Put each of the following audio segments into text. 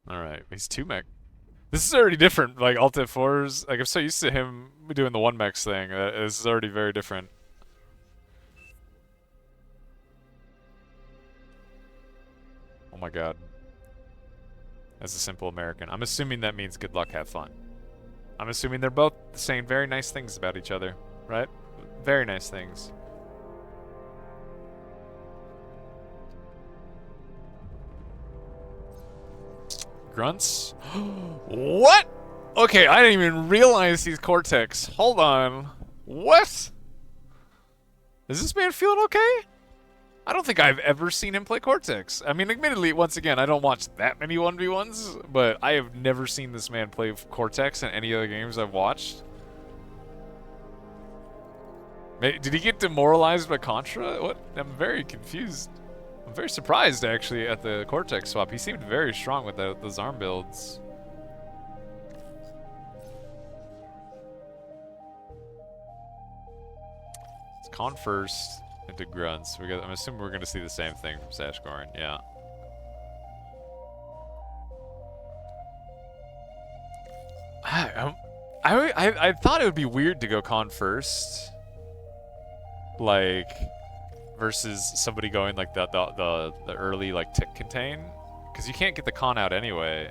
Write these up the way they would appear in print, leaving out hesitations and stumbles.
Alright, he's 2 mech. This is already different. Like, Alt F4's, like, I'm so used to him doing the 1 mechs thing. This is already very different. Oh my god. As a simple American. I'm assuming that means good luck, have fun. I'm assuming they're both saying very nice things about each other, right? Very nice things. Grunts? What? Okay, I didn't even realize he's Cortex. Hold on. What? Is this man feeling okay? I don't think I've ever seen him play Cortex. I mean, admittedly, once again, I don't watch that many 1v1s, but I have never seen this man play Cortex in any other games I've watched. Did he get demoralized by Contra? What? I'm very confused. I'm very surprised, actually, at the Cortex swap. He seemed very strong with those arm builds. It's Con first into Grunts. I'm assuming we're going to see the same thing from Sashkorn. Yeah. I thought it would be weird to go Con first. Like, versus somebody going like the early like tick contain, because you can't get the con out anyway.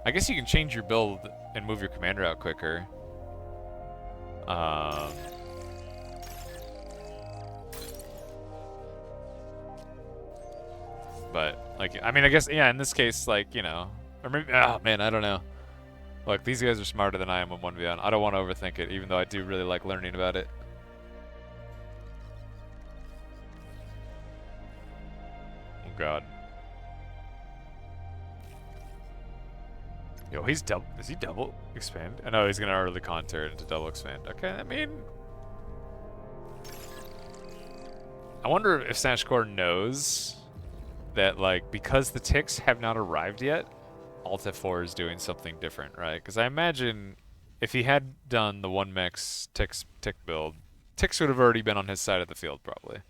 I guess you can change your build and move your commander out quicker. But like, I mean, I guess yeah. In this case, like, you know, or maybe, oh man, I don't know. Look, these guys are smarter than I am on 1v1. I don't want to overthink it, even though I do really like learning about it. God. Yo, he's double. Is he double expand? I know he's gonna early counter it into double expand. Okay, I mean, I wonder if Snatchcore knows that, like, because the ticks have not arrived yet, Alt F4 is doing something different, right? Because I imagine if he had done the 1-mex tick build, ticks would have already been on his side of the field, probably.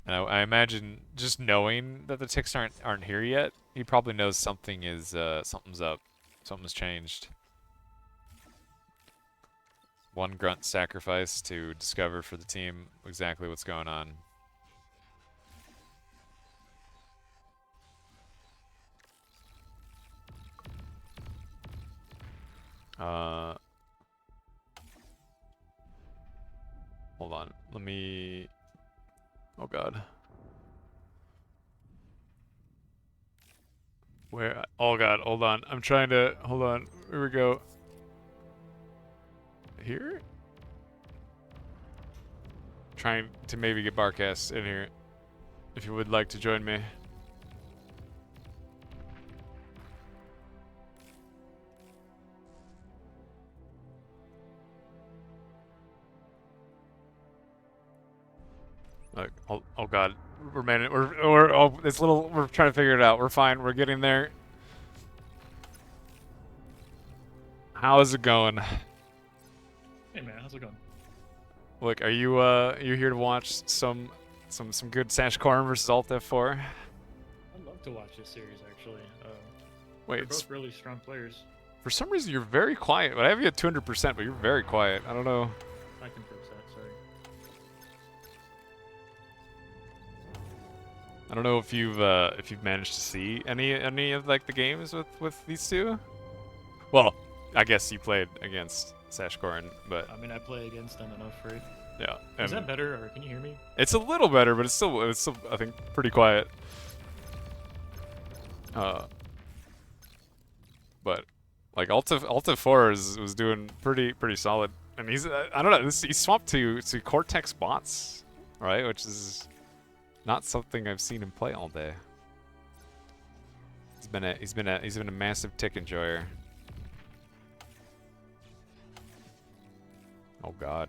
And I imagine just knowing that the ticks aren't here yet, he probably knows something is something's up, something's changed. One grunt sacrifice to discover for the team exactly what's going on. Hold on, let me. Oh god. Where? Oh god, hold on. I'm trying to. Hold on. Here we go. Here? Trying to maybe get Barcast in here. If you would like to join me. Look, oh god, it's little. We're trying to figure it out. We're fine. We're getting there. How is it going? Hey man, how's it going? Look, are you here to watch some good Sashkorn versus Alt F4? I'd love to watch this series actually. Wait, they're both really strong players. For some reason you're very quiet. But I have you at 200%, but you're very quiet. I don't know. I can fix that. Sorry. I don't know if you've managed to see any of like the games with these two. Well, I guess you played against Sashkorn, but I mean, I play against them enough, right? yeah. Is that better, or can you hear me? It's a little better, but it's still I think pretty quiet. But like Alta 4 was doing pretty solid, and he's I don't know, he's swapped to Cortex bots, right? Which is not something I've seen him play all day. He's been a massive tick enjoyer. Oh god.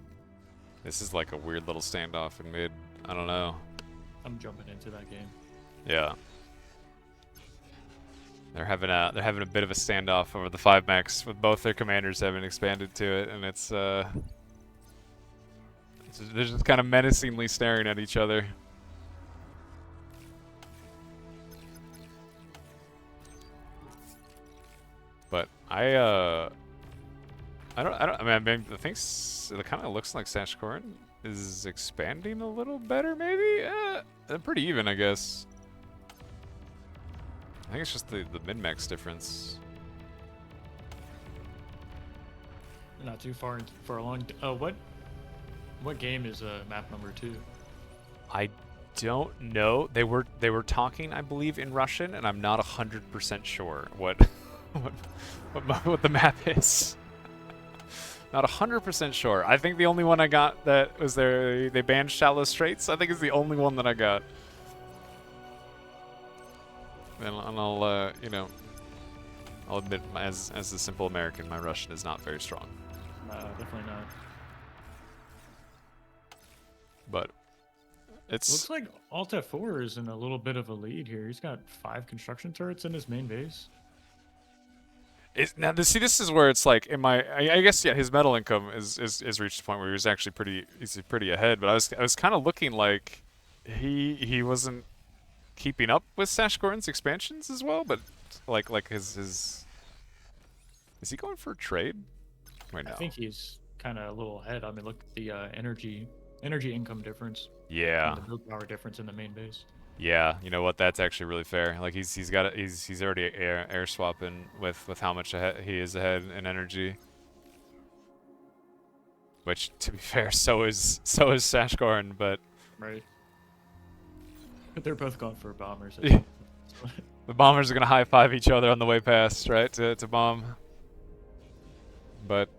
This is like a weird little standoff in mid. I don't know. I'm jumping into that game. Yeah. They're having a bit of a standoff over the 5-max with both their commanders having expanded to it, and they're just kind of menacingly staring at each other. I mean, I think it kind of looks like Sashkorn is expanding a little better, maybe? They're pretty even, I guess. I think it's just the min-max difference. Not too far for a long. What game is map number 2? I don't know. They were talking, I believe, in Russian, and I'm not 100% sure what what the map is. Not 100% sure. I think the only one I got that was they banned Shallow Straits. I think is the only one that I got. And I'll you know, I'll admit, as a simple American, my Russian is not very strong. No, definitely not. But it's Looks like Alt F4 is in a little bit of a lead here. He's got 5 construction turrets in his main base. now see, this is where it's like, I guess yeah, his metal income is reached a point where he's actually pretty ahead. But I was kind of looking like he wasn't keeping up with Sashkorn's expansions as well. But like his is he going for a trade right now? I think he's kind of a little ahead. I mean, look at the energy income difference. Yeah. And the build power difference in the main base. Yeah, you know what? That's actually really fair. Like he's already air swapping with how much he is ahead in energy. Which, to be fair, so is Sashkorn, but Right. But they're both going for bombers. Yeah. The bombers are gonna high five each other on the way past, right? To bomb. But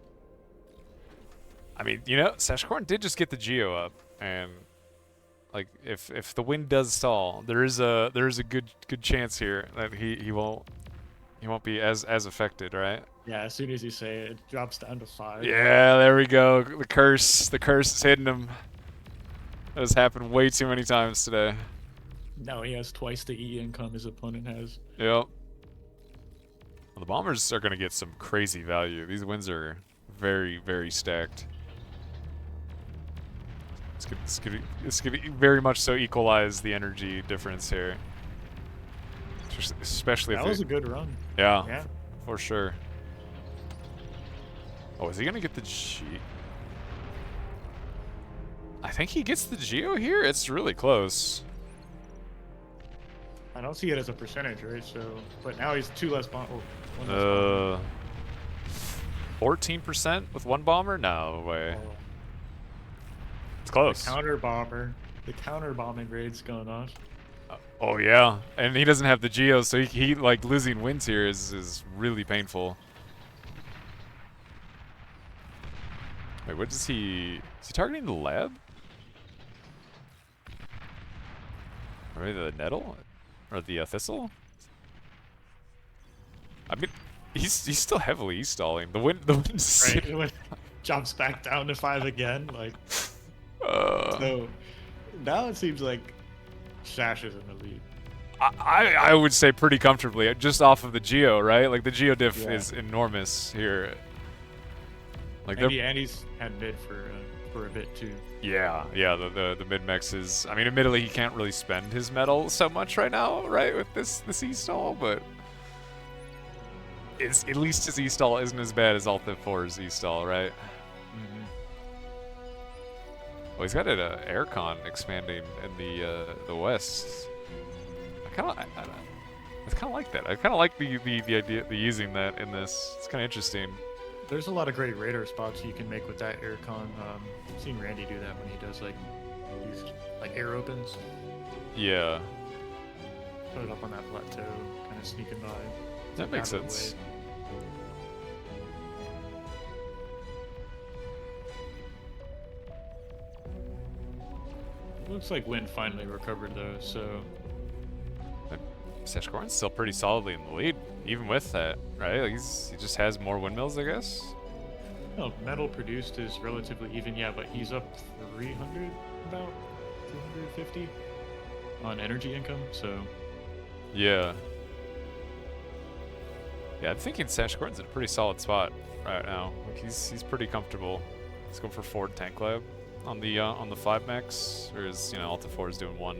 I mean, you know, Sashkorn did just get the Geo up, and like if the wind does stall, there is a good chance here that he won't be as affected, right? Yeah, as soon as you say it, it drops down to 5. Yeah, there we go. The curse is hitting him. That has happened way too many times today. Now he has twice the E income his opponent has. Yep. Well, the bombers are gonna get some crazy value. These wins are very, very stacked. It's gonna very much so equalize the energy difference here. Especially if That was a good run. Yeah, Yeah. for sure. Oh, is he gonna get the G? I think he gets the Geo here. It's really close. I don't see it as a percentage, right? So, but now he's 2 less bomb. 1 less bomb. 14% with 1 bomber? No way. Oh, It's close. the counter bombing raid's going on. Oh yeah, and he doesn't have the Geo, so he like losing wins here is really painful. Wait, what is he targeting the lab? Or maybe the nettle? Or the thistle? I mean, he's still heavily stalling. The wind Right, when it jumps back down to 5 again, like. So now it seems like Sash is in the lead. I would say pretty comfortably, just off of the Geo, right? Like the Geo diff is enormous here. Like and he's had mid for a bit too. Yeah, the mid-max is... I mean, admittedly, he can't really spend his metal so much right now, right, with this E-stall, but... at least his E-stall isn't as bad as Alt F4's E-stall, right? Mm-hmm. Well, he's got an aircon expanding in the west. I kind of like that. I kind of like the idea of using that in this. It's kind of interesting. There's a lot of great radar spots you can make with that aircon. I've seen Randy do that when he does like air opens. Yeah. Put it up on that plateau, kind of sneaking by. That makes sense. Looks like wind finally recovered though, so. Sashkorn's still pretty solidly in the lead, even with that, right? Like he just has more windmills, I guess. No, metal produced is relatively even, yeah, but he's up 300, about 250 on energy income, so. Yeah. Yeah, I'm thinking Sashkorn's in a pretty solid spot right now. Like he's pretty comfortable. Let's go for Ford Tank Lab on the 5 max, whereas Alta 4 is doing 1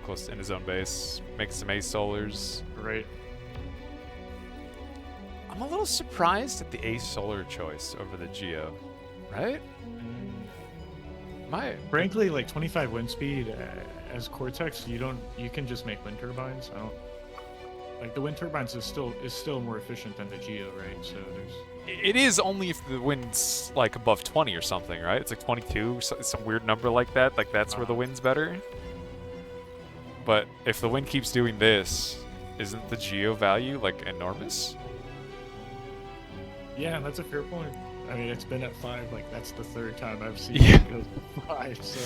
close in his own base, making some ace solars. Right. I'm a little surprised at the A Solar choice over the Geo, right? Frankly, like 25 wind speed as Cortex, you can just make wind turbines. I don't like the wind turbines is still more efficient than the Geo, right? So there's It is only if the wind's like above 20 or something, right? It's like 22, some weird number like that. Like that's where the wind's better. But if the wind keeps doing this, isn't the Geo value like enormous? yeah, that's a fair point. I mean, it's been at 5. Like that's the 3rd time I've seen Yeah. it go to 5. So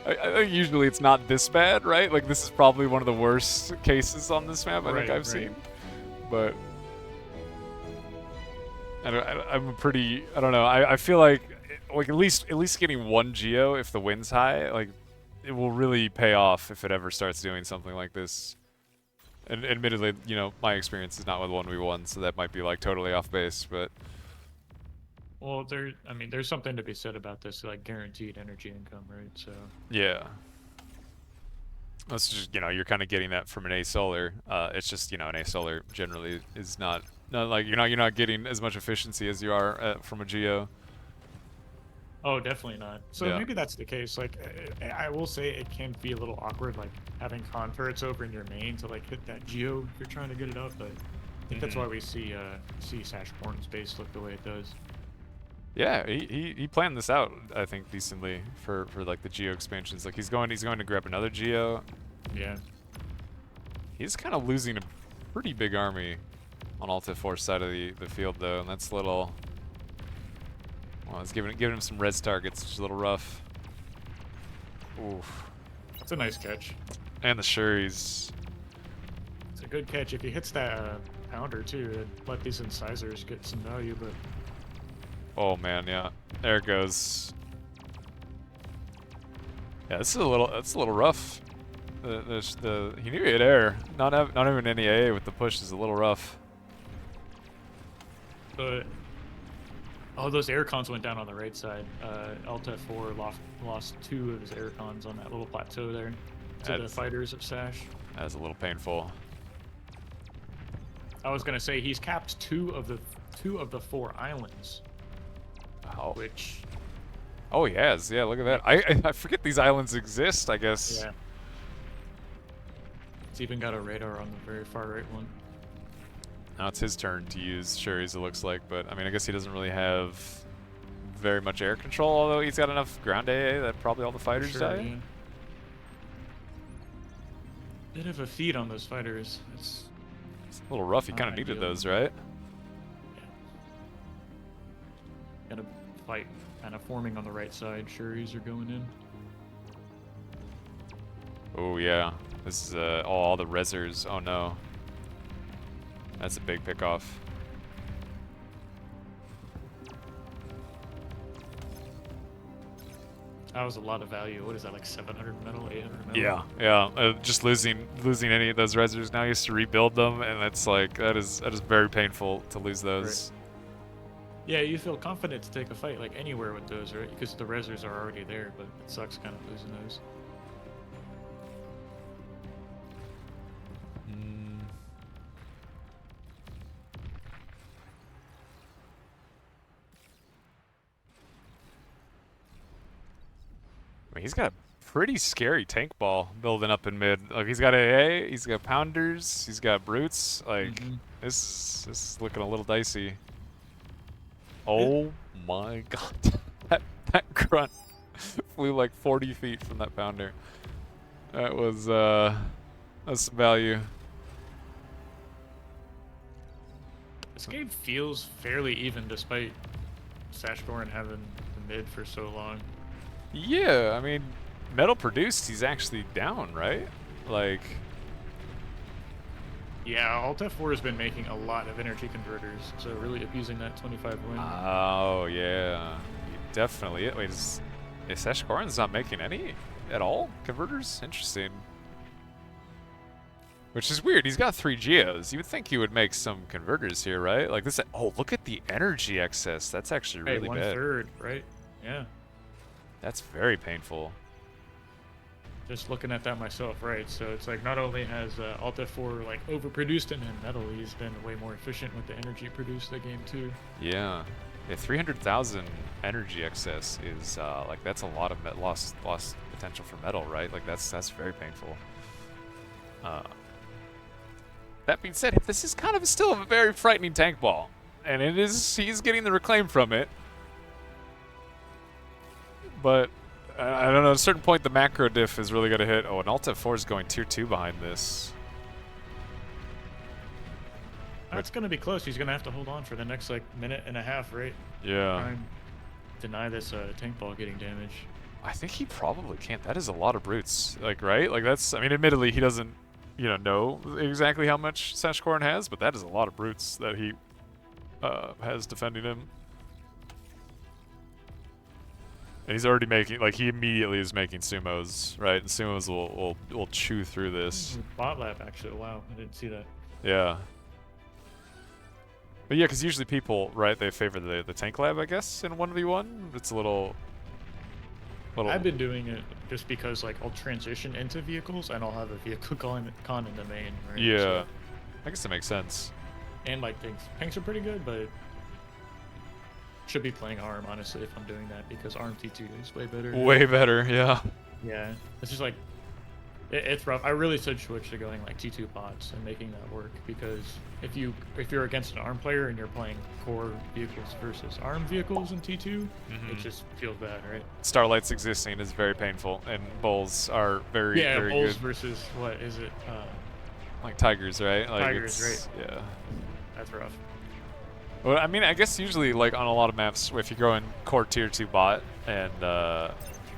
I think usually it's not this bad, right? Like this is probably one of the worst cases on this map I think I've seen. But I'm a pretty, I don't know. I feel like at least getting 1 Geo if the wind's high, like it will really pay off if it ever starts doing something like this. And admittedly, you know, my experience is not with 1v1, so that might be like totally off base, but well, there's something to be said about this, like guaranteed energy income, right? So yeah. That's just, you know, you're kind of getting that from an A Solar. It's just, you know, an A Solar generally is not like you're not getting as much efficiency as you are from a Geo. oh, definitely not. So Yeah. maybe that's the case. Like, I will say it can be a little awkward, like having con turrets over in your main to like hit that Geo if you're trying to get it up. But I think that's why we see Sash Corn's base look the way it does. Yeah, he planned this out, I think, decently for like the Geo expansions. Like he's going to grab another Geo. Yeah. He's kind of losing a pretty big army on Alta Force side of the field though, and that's a little. Well, it's giving him some res targets, which is a little rough. Oof. That's a nice catch. And the Shuris. It's a good catch if he hits that pounder too. Let these incisors get some value, but. Oh man, yeah. There it goes. Yeah, this is a little rough. He knew he had air. Not even any AA with the push is a little rough. But oh, those air cons went down on the right side. Alta 4 lost 2 of his air cons on that little plateau there to the fighters of Sash. That's a little painful. I was gonna say he's capped 2 of the 4 islands. Oh. Which. Oh, he has. Yeah, look at that. I forget these islands exist, I guess. Yeah. It's even got a radar on the very far right one. Now it's his turn to use Shuris, it looks like, but I mean, I guess he doesn't really have very much air control, although he's got enough ground AA that probably all the fighters die. Yeah. Bit of a feed on those fighters. It's a little rough. He kind of needed those, right? Yeah. Got a fight kind of forming on the right side. Shuris are going in. Oh yeah, this is all the resers. Oh no, that's a big pickoff. That was a lot of value. What is that, like 700 metal, 800 metal? Yeah, yeah. Just losing any of those resers now. He has to rebuild them, and it's like that is very painful to lose those. Right. Yeah, you feel confident to take a fight like anywhere with those, right? Because the resers are already there, but it sucks kind of losing those. I mean, he's got a pretty scary tank ball building up in mid. Like he's got AA, he's got pounders, he's got brutes. Like this is looking a little dicey. Oh my god, that grunt flew like 40 feet from that pounder. That was that's some value. This game feels fairly even despite Sashborn having the mid for so long. Yeah, I mean, metal produced, he's actually down, right? Like. Yeah, Alta 4 has been making a lot of energy converters, so really abusing that 25 win. Oh, yeah. Definitely. Wait, is Sash Corn's not making any at all? Converters? Interesting. Which is weird. He's got 3 Geos. You would think he would make some converters here, right? Like this. Oh, look at the energy excess. That's actually really bad. 1/3, right? Yeah. That's very painful. just looking at that myself, right? So it's like not only has Alt F4 like overproduced in metal, he's been way more efficient with the energy produced the game too. Yeah. Yeah, 300,000 energy excess is like that's a lot of lost potential for metal, right? Like that's very painful. That being said, this is kind of still a very frightening tank ball, and he's getting the reclaim from it. But I don't know. At a certain point, the macro diff is really going to hit. Oh, and Alt F4 is going tier 2 behind this. That's going to be close. He's going to have to hold on for the next like minute and a half, right? Yeah. Try and deny this tank ball getting damaged. I think he probably can't. That is a lot of brutes, like, right? Like that's. I mean, admittedly, he doesn't, know exactly how much Sashkorn has, but that is a lot of brutes that he has defending him. And he's already making, like, he immediately is making sumos, right? And sumos will chew through this. Bot lab, actually. Wow, I didn't see that. Yeah. But yeah, because usually people, right, they favor the tank lab, I guess, in 1v1. It's a little... I've been doing it just because, like, I'll transition into vehicles and I'll have a vehicle con in the main, right? Yeah. So, I guess that makes sense. and, like, tanks are pretty good, but... should be playing ARM, honestly, if I'm doing that, because ARM T2 is way better. Way better, yeah. Yeah. It's just, like... It's rough. I really should switch to going like T2 bots and making that work, because if you're against an ARM player and you're playing core vehicles versus ARM vehicles in T2, it just feels bad, right? Starlight's existing is very painful, and bulls are very very bulls good. Versus what is it? Like tigers, right? Like tigers, right? Yeah. That's rough. Well, I mean, I guess usually like on a lot of maps, if you go in core tier 2 bot and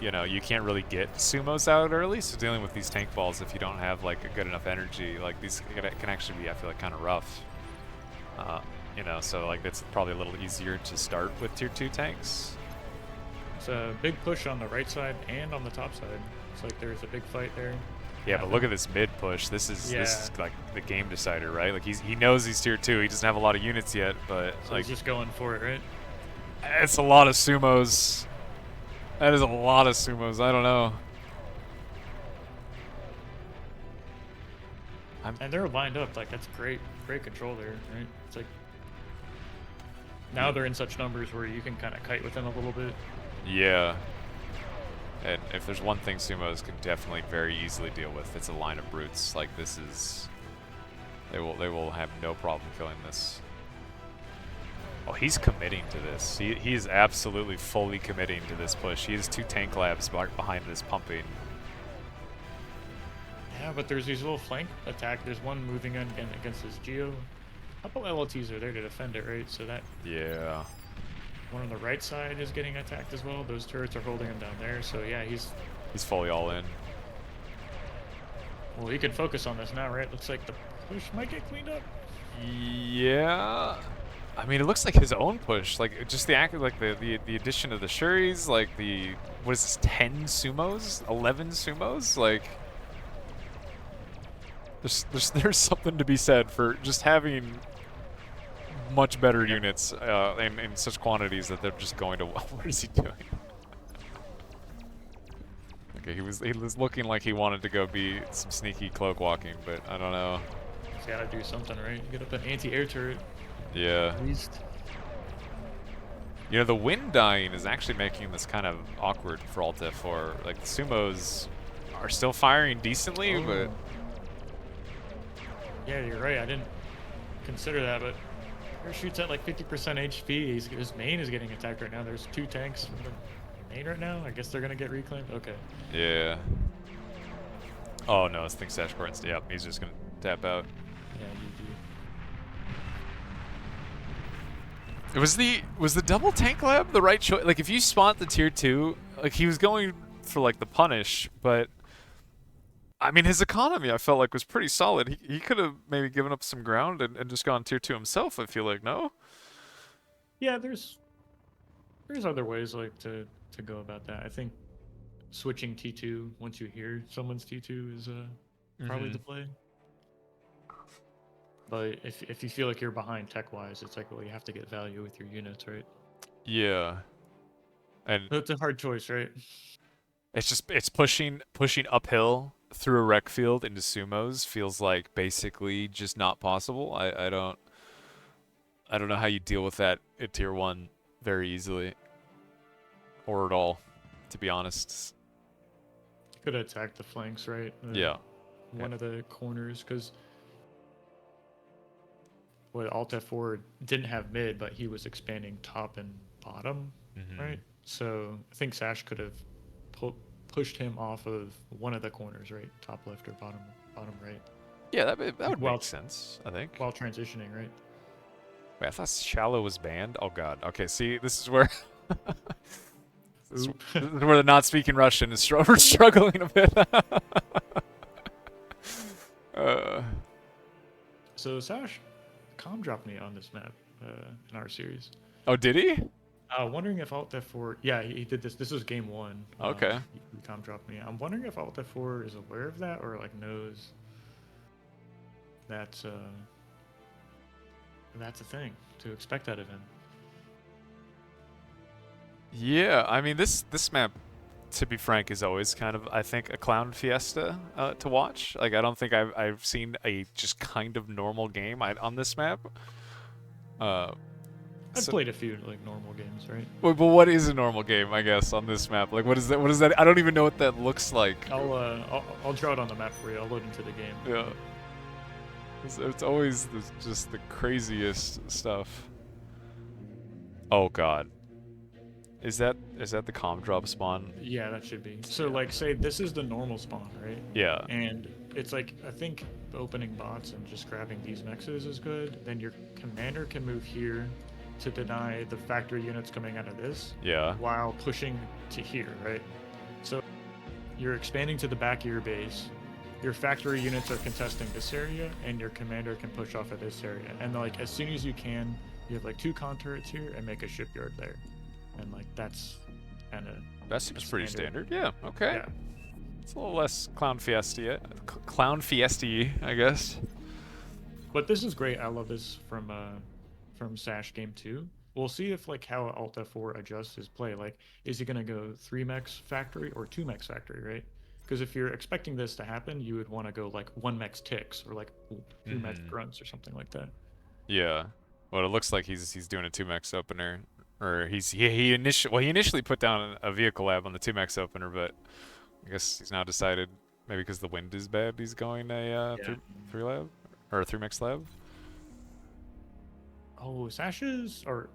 you can't really get sumos out early, so dealing with these tank balls if you don't have like a good enough energy, like these can actually be, I feel like, kind of rough. So like it's probably a little easier to start with tier 2 tanks. It's a big push on the right side and on the top side. It's like there's a big fight there. Yeah, but look at this mid push. This is like the game decider, right? Like he knows he's tier 2. He doesn't have a lot of units yet, but so like he's just going for it, right? It's a lot of sumos. That is a lot of sumos. I don't know. And they're lined up. Like, that's great control there, right? It's like now they're in such numbers where you can kind of kite with them a little bit. Yeah. And if there's one thing sumos can definitely very easily deal with, it's a line of brutes. Like this is, they will have no problem killing this. Oh, he's committing to this. He is absolutely fully committing to this push. He has 2 tank labs behind this pumping. Yeah, but there's these little flank attack. There's one moving in against his Geo. A couple LLTs are there to defend it, right? So that... Yeah. One on the right side is getting attacked as well. Those turrets are holding him down there. So yeah, he's fully all in. Well, he can focus on this now, right? Looks like the push might get cleaned up. Yeah. I mean, it looks like his own push, like just the addition of the Shuris, like what is this, 10 sumos, 11 sumos, like there's something to be said for just having much better units in such quantities that they're just going to. What is he doing? Okay, he was looking like he wanted to go be some sneaky cloak walking, but I don't know. He's got to do something, right? Get up an anti-air turret. Yeah. At least. The wind dying is actually making this kind of awkward for Alt F4. Like, the sumos are still firing decently, but... Yeah, you're right. I didn't consider that, but Parachute's at like 50% HP. His main is getting attacked right now. There's 2 tanks from the main right now. I guess they're going to get reclaimed. Okay. Yeah. Oh, no, I think Sashkorn's... Yep, he's just going to tap out. Yeah, GG. Was the double tank lab the right choice? Like, if you spot the tier 2, like, he was going for, like, the punish, but... I mean, his economy, I felt like, was pretty solid. He could have maybe given up some ground and just gone tier 2 himself, I feel like, no? Yeah, there's other ways, like, to go about that. I think switching T2 once you hear someone's T2 is probably the play. But if you feel like you're behind tech-wise, it's like, well, you have to get value with your units, right? Yeah. And it's a hard choice, right? it's pushing uphill through a rec field into sumos feels like basically just not possible. I don't know how you deal with that at tier 1 very easily or at all, to be honest. Could attack the flanks, right? Yeah. One of the corners, because Alt F4 didn't have mid, but he was expanding top and bottom, right? So I think Sash could have pushed him off of one of the corners, right? Top left or bottom right. Yeah, that would make sense, I think. While transitioning, right? Wait, I thought Shallow was banned? Oh god. Okay, see, this is where this is where the not speaking Russian is struggling a bit. So Sash dropped me on this map in our series. Oh, did he? Wondering if Alt F4... Yeah, he did this. This was game 1. Okay. He dropped me. I'm wondering if Alt F4 is aware of that or like knows that's a thing to expect out of him. Yeah, I mean this map, to be frank, is always kind of, I think, a clown fiesta to watch. Like, I don't think I've seen a just kind of normal game on this map. I've played a few like normal games, right? But what is a normal game, I guess, on this map? Like, what is that? What is that? I don't even know what that looks like. I'll draw it on the map for you. I'll load into the game. Yeah. It's always just the craziest stuff. Oh god. Is that the comm drop spawn? Yeah, that should be. So like, say this is the normal spawn, right? Yeah. And it's like, I think opening bots and just grabbing these mexes is good. Then your commander can move here to deny the factory units coming out of this. Yeah. While pushing to here, right? So you're expanding to the back of your base. Your factory units are contesting this area, and your commander can push off of this area. And like, as soon as you can, you have like 2 con turrets here and make a shipyard there. And like, that's kind of... That seems pretty standard. Yeah, okay. Yeah. It's a little less clown fiesta, I guess. But this is great. I love this from Sash game 2. We'll see if like how Alt F4 adjusts his play. Like, is he gonna go 3 mechs factory or 2 mechs factory, right? Because if you're expecting this to happen, you would want to go like 1 mechs ticks or like 2 mechs grunts or something like that. Yeah. Well, it looks like he's doing a 2 mechs opener, or he initially put down a vehicle lab on the 2 mechs opener, but I guess he's now decided maybe because the wind is bad, he's going a 3 lab or a 3 mechs lab. Oh, Sash's are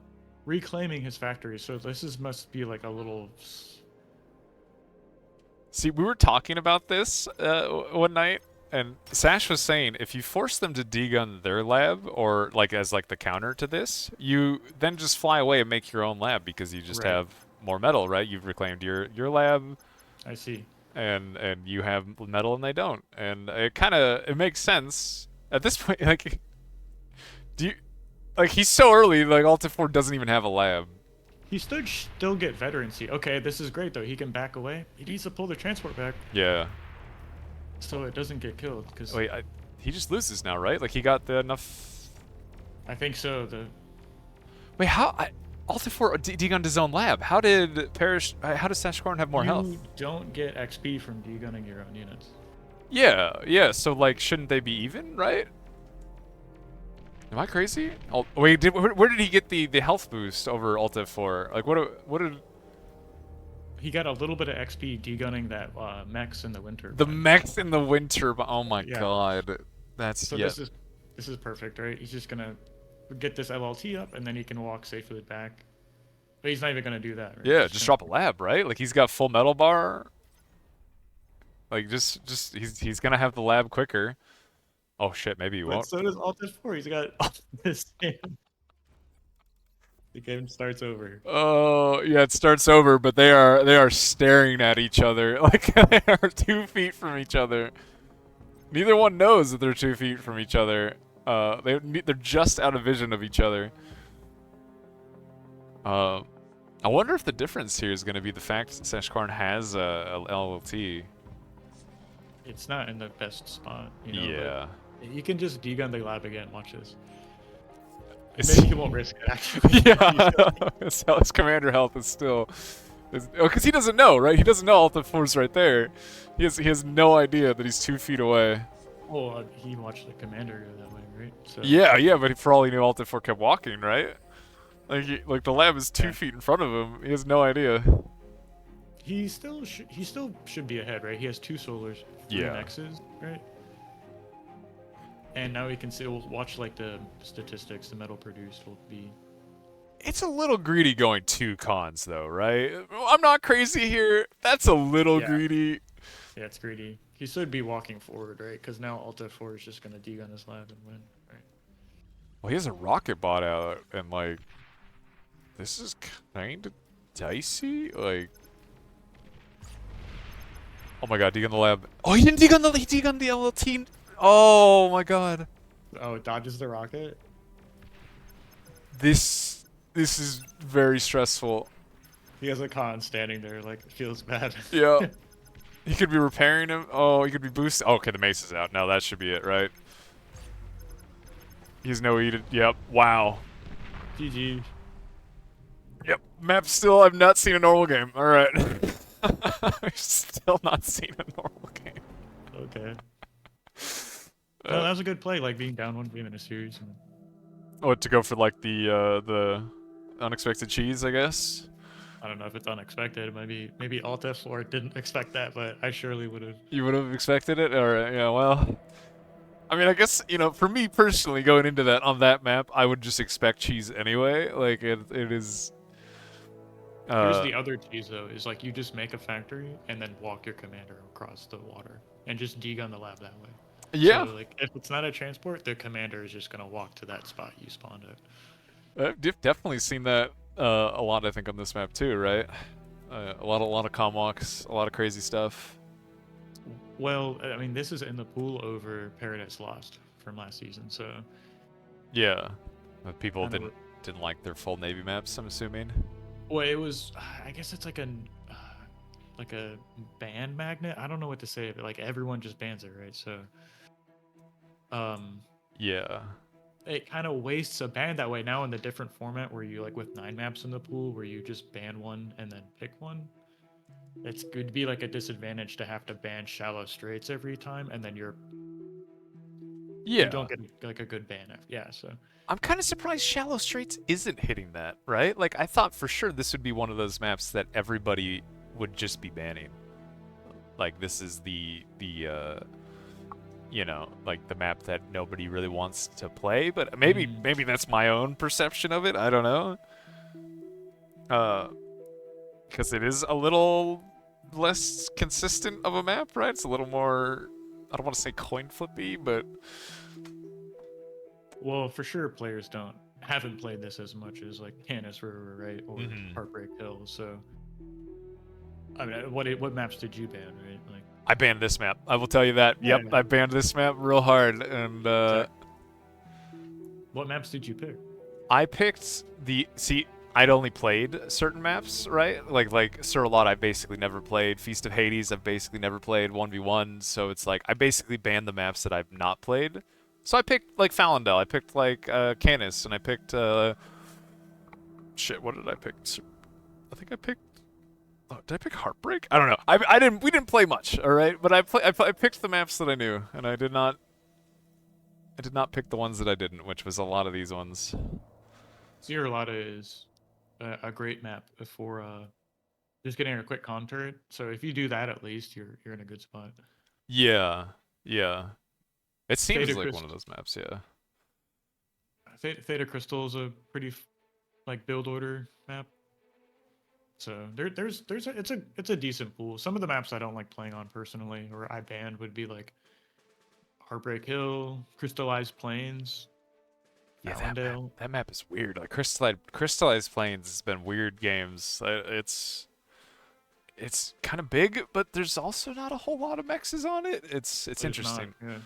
reclaiming his factory, so must be like a little. See, we were talking about this one night, and Sash was saying if you force them to degun their lab, or like as like the counter to this, you then just fly away and make your own lab because you just have more metal, right? You've reclaimed your lab. I see. And you have metal and they don't, and it makes sense at this point. Like, he's so early. Like, Alt F4 doesn't even have a lab. He still get veterancy. Okay, this is great though. He can back away. He needs to pull the transport back. Yeah. So it doesn't get killed. Cause wait, he just loses now, right? Like, he got enough. I think so. Wait, how? Alt F4 degunned his own lab. How did How does Sashcorn have more health? You don't get XP from degunning your own units. Yeah. So like, shouldn't they be even, right? Am I crazy? Wait, where did he get the health boost over Alt F4? Like, what did? He got a little bit of XP degunning that mechs in the winter. The mechs in the winter. Oh my god, that's so. This is perfect, right? He's just gonna get this LLT up, and then he can walk safely back. But he's not even gonna do that, right? Yeah, just drop a lab, right? Like, he's got full metal bar. Like, just he's gonna have the lab quicker. Oh shit, maybe he won't. So does Alt F4. He's got this game. The game starts over. Oh yeah, it starts over, but they are staring at each other like they are 2 feet from each other. Neither one knows that they're 2 feet from each other. They're just out of vision of each other. I wonder if the difference here is going to be the fact that Sashcorn has a LLT. It's not in the best spot, you know. Yeah. You can just degun the lab again. Watch this. Maybe he won't risk it, actually. Yeah. His commander health is still Because he doesn't know, right? He doesn't know Alt F4's right there. He has no idea that he's 2 feet away. Well, he watched the commander go that way, right? So Yeah, but for all he knew, Alt F4 kept walking, right? Like the lab is 2 yeah. feet in front of him. He has no idea. He still should be ahead, right? He has 2 solars, 3 Yeah. mexes, right? And now he can still watch like the statistics. The metal produced will be. It's a little greedy going 2 cons, though, right? I'm not crazy here. That's a little Yeah. greedy. Yeah, it's greedy. He should be walking forward, right? Because now Alt F4 is just gonna dig on his lab and win, right? Well, he has a rocket bot out, and like, this is kind of dicey. Like, oh my god, dig on the lab. Oh, he didn't dig on he dig on the LLT. Oh my god. Oh, it dodges the rocket. This is very stressful. He has a con standing there, like feels bad. Yeah. He could be repairing him. Oh, he could be boosting. Oh, okay, the mace is out. Now that should be it, right? He's no eated. Yep. Wow. GG. Yep. Map still. I've not seen a normal game. All right. I've still not seen a normal game. Okay. No, that was a good play, like being down 1 game in a series. And... Oh, to go for like the unexpected cheese, I guess. I don't know if it's unexpected. Maybe Alt F4 didn't expect that, but I surely would have. You would have expected it, or yeah, well. I mean, I guess, for me personally, going into that on that map, I would just expect cheese anyway. Like, it is... Here's the other cheese, though, is like you just make a factory and then walk your commander across the water and just dig on the lab that way. Yeah. So, like, if it's not a transport, the commander is just going to walk to that spot you spawned at. I've definitely seen that a lot, I think, on this map too, right? A lot of comm walks, a lot of crazy stuff. Well, I mean, this is in the pool over Paradise Lost from last season, so... Yeah. But people didn't like their full Navy maps, I'm assuming. Well, it was... I guess it's like a ban magnet? I don't know what to say, but, like, everyone just bans it, right? So... Yeah. It kind of wastes a ban that way. Now in the different format where you, like, with 9 maps in the pool, where you just ban one and then pick one, it's good to be like a disadvantage to have to ban shallow straits every time, and then you don't get like a good ban. Yeah, so I'm kind of surprised Shallow Straits isn't hitting that, right? Like, I thought for sure this would be one of those maps that everybody would just be banning. Like, this is the like the map that nobody really wants to play, but maybe that's my own perception of it. I don't know. Because it is a little less consistent of a map, right? It's a little more, I don't want to say coin flippy, but... Well, for sure players haven't played this as much as, like, Canis River, right? Or Heartbreak Hill, so... I mean, what maps did you ban, right? Like, I banned this map. I will tell you that. Yeah, Yep, yeah. I banned this map real hard, and What maps did you pick? I picked I'd only played certain maps, right? Like Sir Lot, I basically never played. Feast of Hades, I've basically never played 1v1, so it's like I basically banned the maps that I've not played. So I picked like Falendel, I picked like Canis, and I picked shit. What did I pick? I think I picked. Oh, did I pick Heartbreak? I don't know. We didn't play much, all right. But I picked the maps that I knew, and I did not pick the ones that I didn't, which was a lot of these ones. Sierra Lada is a great map for just getting a quick con turret. So if you do that, at least you're in a good spot. Yeah. It seems Theta like one of those maps, yeah. Theta Crystal is a pretty like build order map. So it's a decent pool. Some of the maps I don't like playing on personally, or I banned, would be like Heartbreak Hill, Crystallized Plains. Yeah, Allendale. that map is weird. Like Crystallized Plains has been weird games. It's kind of big, but there's also not a whole lot of mexes on it. It's interesting. Not, yeah.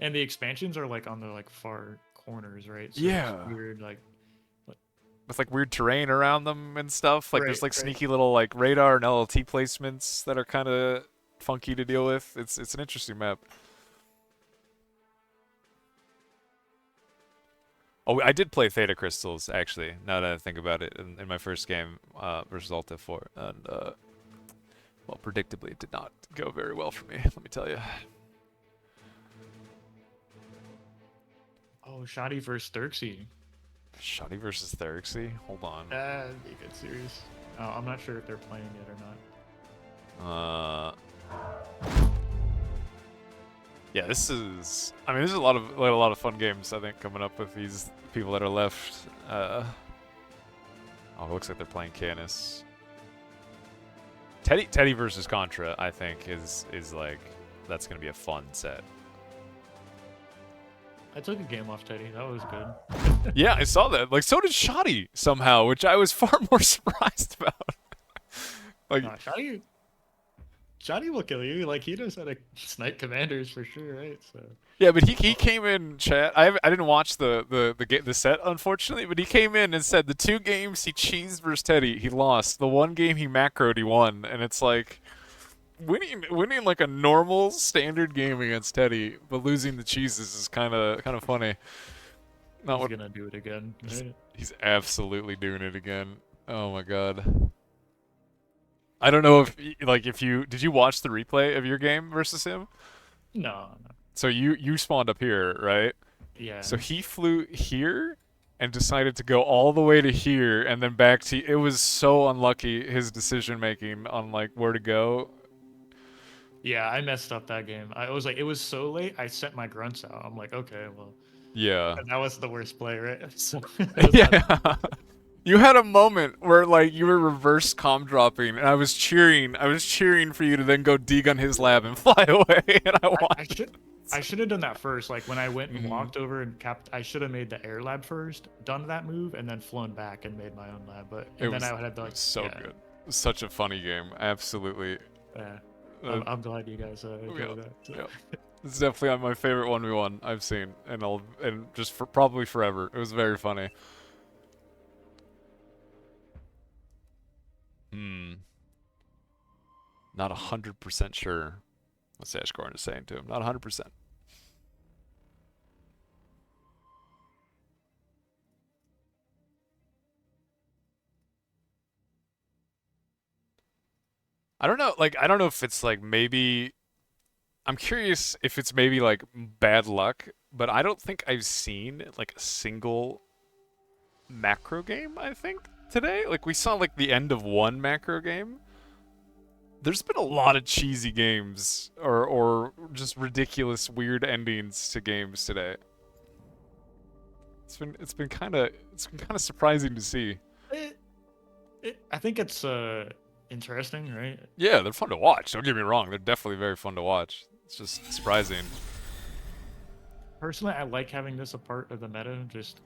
And the expansions are like on the like far corners, right? So Yeah. It's weird, like with like weird terrain around them and stuff. Like there's like right. sneaky little like radar and LLT placements that are kind of funky to deal with. It's an interesting map. Oh, I did play Theta Crystals, actually, now that I think about it, in my first game versus Alta 4. And, well, predictably, it did not go very well for me, let me tell you. Oh, Shoddy versus Thurxie. Shoddy versus Therixy? Hold on. That'd be a good series. Oh, I'm not sure if they're playing yet or not. Yeah, this is. I mean, this is a lot of fun games. I think coming up with these people that are left. Oh, it looks like they're playing Canis. Teddy versus Contra, I think, is like that's gonna be a fun set. I took a game off Teddy. That was good. Yeah, I saw that. Like, so did Shoddy somehow, which I was far more surprised about. Like, Nah, Shoddy will kill you. Like, he knows how to snipe commanders for sure, right? So. yeah, but he came in chat. I didn't watch the set, unfortunately, but he came in and said the 2 games he cheesed versus Teddy, he lost. The 1 game he macroed, he won. And it's like winning like a normal standard game against Teddy, but losing the cheeses is kind of funny. Not He's gonna do it again. Right? He's absolutely doing it again. Oh my god. I don't know if you did you watch the replay of your game versus him? No. So you spawned up here, right? Yeah. So he flew here and decided to go all the way to here and then back to. It was so unlucky, his decision making on like where to go. Yeah, I messed up that game. I was like, it was so late. I sent my grunts out. I'm like, okay, well. Yeah. And that was the worst play, right? So yeah. You had a moment where like you were reverse comm dropping, and I was cheering for you to then go dig on his lab and fly away, and I should have done that first. Like when I went and walked over and capped, I should have made the air lab first, done that move, and then flown back and made my own lab. But then I had to like so good. Such a funny game, absolutely. Yeah, I'm glad you guys enjoyed that. So. Yeah. It's definitely my favorite 1v1 I've seen, and just for probably forever. It was very funny. Not 100% sure what Sashcorn is saying to him. Not 100%. I don't know. Like, I don't know if it's like maybe. I'm curious if it's maybe like bad luck, but I don't think I've seen like a single macro game. I think today, like we saw like the end of one macro game. There's been a lot of cheesy games or just ridiculous weird endings to games today. It's been kind of surprising to see. I think it's interesting, right? Yeah, they're fun to watch. Don't get me wrong; they're definitely very fun to watch. It's just surprising. Personally, I like having this a part of the meta. Just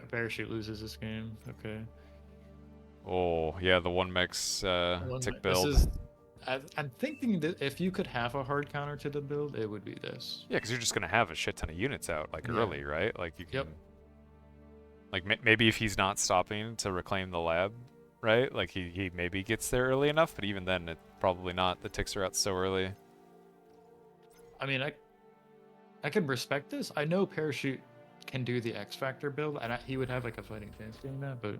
Parachute loses this game. Okay. Oh, yeah, the one mech's tick build. I'm thinking that if you could have a hard counter to the build, it would be this. Yeah, because you're just going to have a shit ton of units out, like, early, right? Like, you can... Yep. Like, maybe if he's not stopping to reclaim the lab, right? Like, he maybe gets there early enough, but even then, it's probably not. The ticks are out so early. I mean, I can respect this. I know Parachute can do the X Factor build, and he would have, like, a fighting chance doing that, but...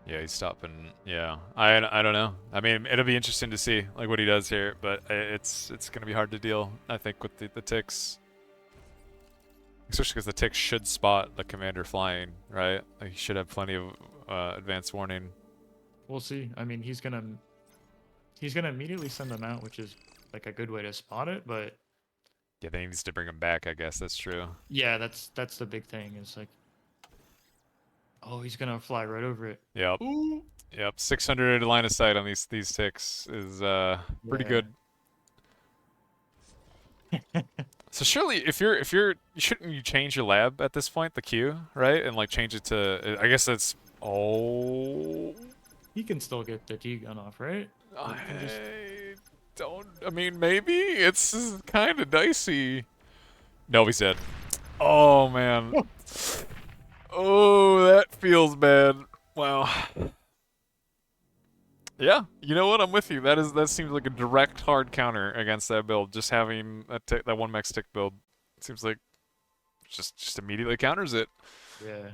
Yeah, he's stopping. Yeah, I don't know. I mean, it'll be interesting to see like what he does here, but it's gonna be hard to deal. I think with the ticks, especially because the ticks should spot the commander flying, right? Like he should have plenty of advance warning. We'll see. I mean, he's gonna immediately send them out, which is like a good way to spot it. But yeah, then he needs to bring them back. I guess that's true. Yeah, that's the big thing. Is like. Oh, he's gonna fly right over it. Yep. Ooh. Yep. 600 line of sight on these ticks is pretty good. So surely, if you're, shouldn't you change your lab at this point, the queue, right, and like change it to? I guess that's. Oh. He can still get the G gun off, right? I mean, maybe it's kind of dicey. No, he's dead. Oh man. Oh, that feels bad. Wow. Yeah, you know what? I'm with you. That seems like a direct hard counter against that build. Just having that one mech stick build seems like just immediately counters it. Yeah.